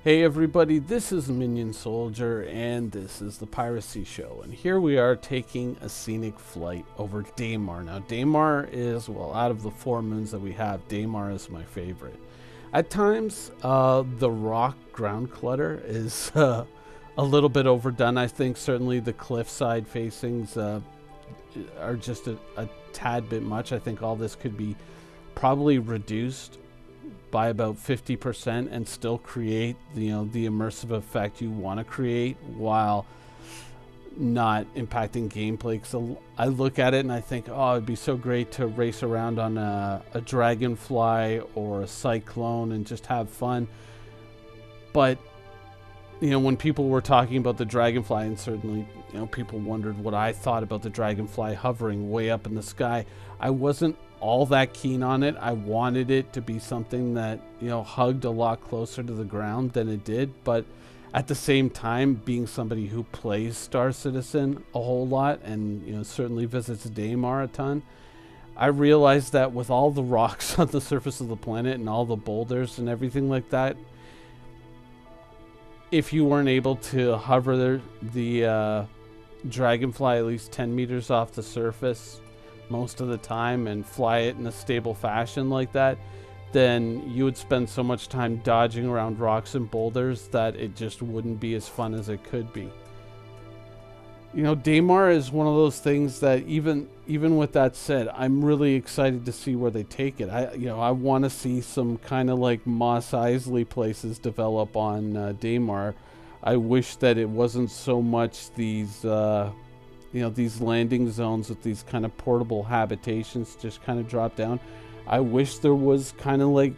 Hey everybody, this is Minion Soldier and this is the Piracy Show, and here we are taking a scenic flight over Daymar. Now Daymar is, well, out of the 4 moons that we have, Daymar is my favorite. At times, the rock ground clutter is a little bit overdone. I think certainly the cliffside facings are just a tad bit much. I think all this could be probably reduced by about 50% and still create the immersive effect you want to create while not impacting gameplay. So I look at it and I think, oh, it'd be so great to race around on a dragonfly or a cyclone and just have fun. But when people were talking about the dragonfly, and certainly people wondered what I thought about the dragonfly hovering way up in the sky, I wasn't all that keen on it. I wanted it to be something that hugged a lot closer to the ground than it did. But at the same time, being somebody who plays Star Citizen a whole lot and certainly visits Daymar a ton, I realized that with all the rocks on the surface of the planet and all the boulders and everything like that, if you weren't able to hover the dragonfly at least 10 meters off the surface most of the time and fly it in a stable fashion like that, then you would spend so much time dodging around rocks and boulders that it just wouldn't be as fun as it could be. Daymar is one of those things that even with that said, I'm really excited to see where they take it. I want to see some kind of like Mos Eisley places develop on Daymar. I wish that it wasn't so much these these landing zones with these kind of portable habitations just kind of drop down. I wish there was kind of like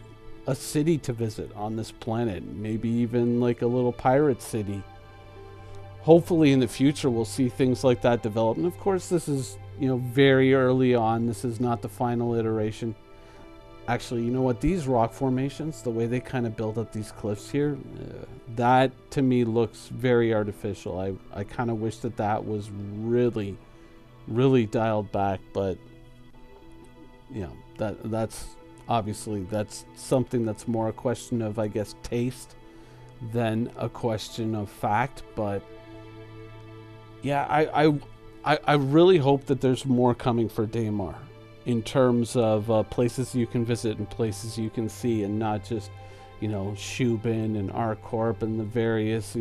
a city to visit on this planet, maybe even like a little pirate city. Hopefully in the future we'll see things like that develop. And of course this is, very early on. This is not the final iteration. Actually, you know what? These rock formations, the way they kind of build up these cliffs here, that to me looks very artificial. I kind of wish that was really, really dialed back. But, that's obviously, that's something that's more a question of, I guess, taste than a question of fact. But yeah, I really hope that there's more coming for Daymar in terms of places you can visit and places you can see, and not just, Shubin and Arcorp and the various,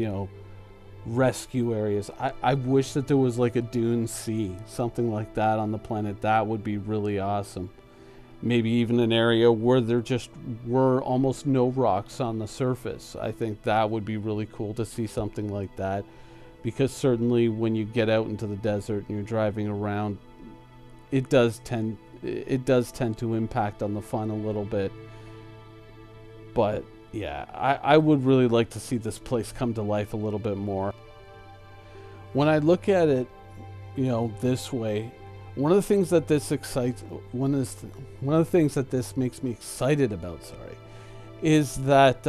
rescue areas. I wish that there was like a Dune Sea, something like that on the planet. That would be really awesome. Maybe even an area where there just were almost no rocks on the surface. I think that would be really cool to see something like that, because certainly when you get out into the desert and you're driving around, it does tend to impact on the fun a little bit. But yeah, I would really like to see this place come to life a little bit more. When I look at it, this way, one of the things that this makes me excited about, is that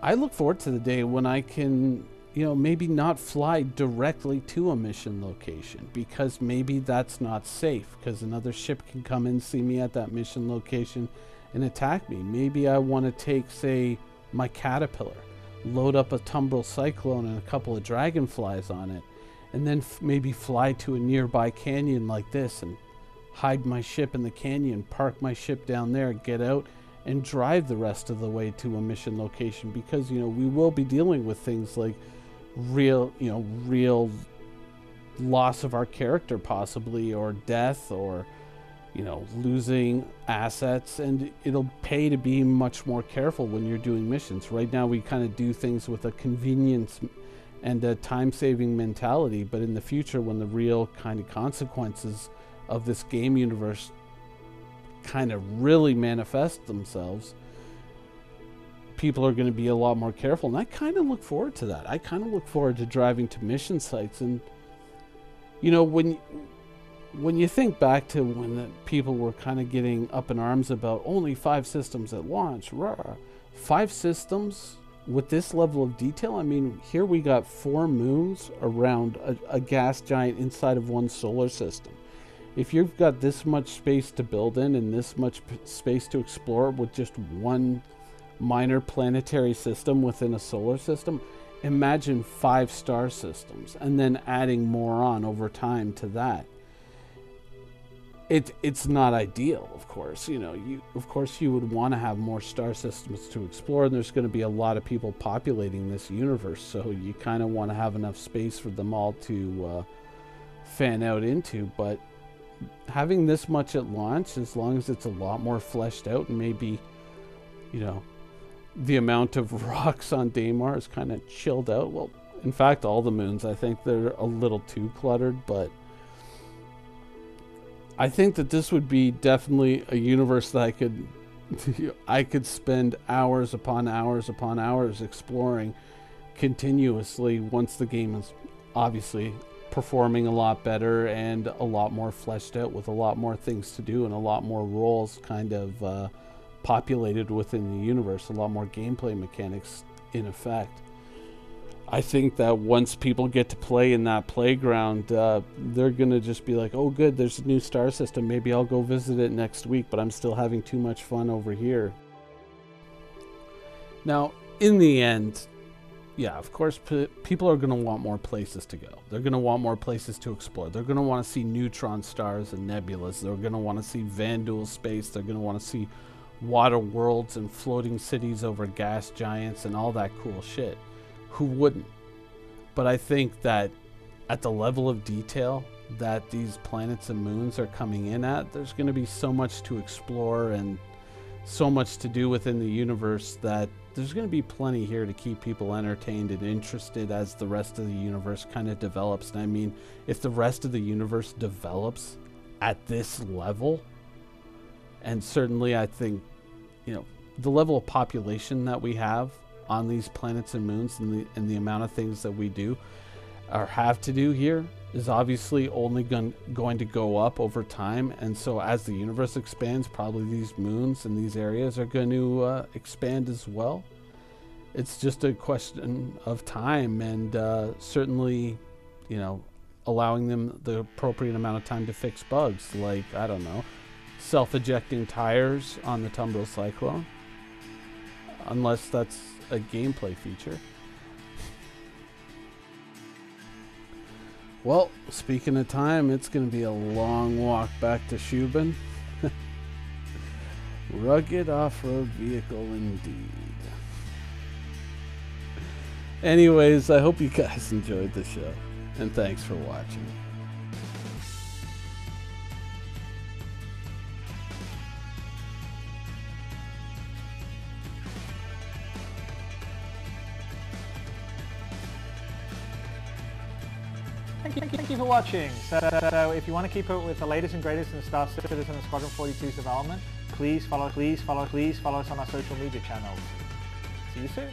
I look forward to the day when I can, maybe not fly directly to a mission location, because maybe that's not safe, because another ship can come and see me at that mission location and attack me. Maybe I want to take, say, my caterpillar, load up a tumbril cyclone and a couple of dragonflies on it, and then maybe fly to a nearby canyon like this and hide my ship in the canyon, park my ship down there, get out and drive the rest of the way to a mission location. Because we will be dealing with things like real loss of our character possibly, or death, or losing assets, and it'll pay to be much more careful when you're doing missions. Right now we kind of do things with a convenience and a time-saving mentality, but in the future, when the real kind of consequences of this game universe kind of really manifest themselves, people are going to be a lot more careful. And I kind of look forward to that. I kind of look forward to driving to mission sites. And when you think back to when the people were kind of getting up in arms about only 5 systems at launch, 5 systems with this level of detail. I mean, here we got 4 moons around a gas giant inside of one solar system. If you've got this much space to build in and this much space to explore with just one minor planetary system within a solar system. Imagine 5 star systems and then adding more on over time to that. It's not ideal, of course. You know, of course you would want to have more star systems to explore, and there's going to be a lot of people populating this universe, so you kind of want to have enough space for them all to fan out into. But having this much at launch, as long as it's a lot more fleshed out, and maybe, you know, the amount of rocks on Daymar is kind of chilled out. Well, in fact, all the moons, I think they're a little too cluttered, but I think that this would be definitely a universe that I could spend hours upon hours upon hours exploring continuously once the game is obviously performing a lot better and a lot more fleshed out with a lot more things to do and a lot more roles kind of populated within the universe, a lot more gameplay mechanics in effect. I think that once people get to play in that playground, they're going to just be like, oh good, there's a new star system, maybe I'll go visit it next week, but I'm still having too much fun over here. Now, in the end, yeah, of course, people are going to want more places to go. They're going to want more places to explore. They're going to want to see neutron stars and nebulas. They're going to want to see Vanduul space. They're going to want to see water worlds and floating cities over gas giants and all that cool shit. Who wouldn't? But I think that at the level of detail that these planets and moons are coming in at, there's going to be so much to explore and so much to do within the universe that there's going to be plenty here to keep people entertained and interested as the rest of the universe kind of develops. And I mean, if the rest of the universe develops at this level, and certainly I think, you know, the level of population that we have on these planets and moons and the amount of things that we do or have to do here is obviously only going to go up over time. And so as the universe expands, probably these moons and these areas are going to expand as well. It's just a question of time, and certainly, you know, allowing them the appropriate amount of time to fix bugs, like, I don't know, self-ejecting tires on the Tumbril Cyclone, unless that's a gameplay feature. Well, speaking of time, it's going to be a long walk back to Shubin. Rugged off-road vehicle indeed. Anyways, I hope you guys enjoyed the show, and thanks for watching. Thank you for watching. So if you want to keep up with the latest and greatest in Star Citizen and Squadron 42's development, please follow us on our social media channels. See you soon.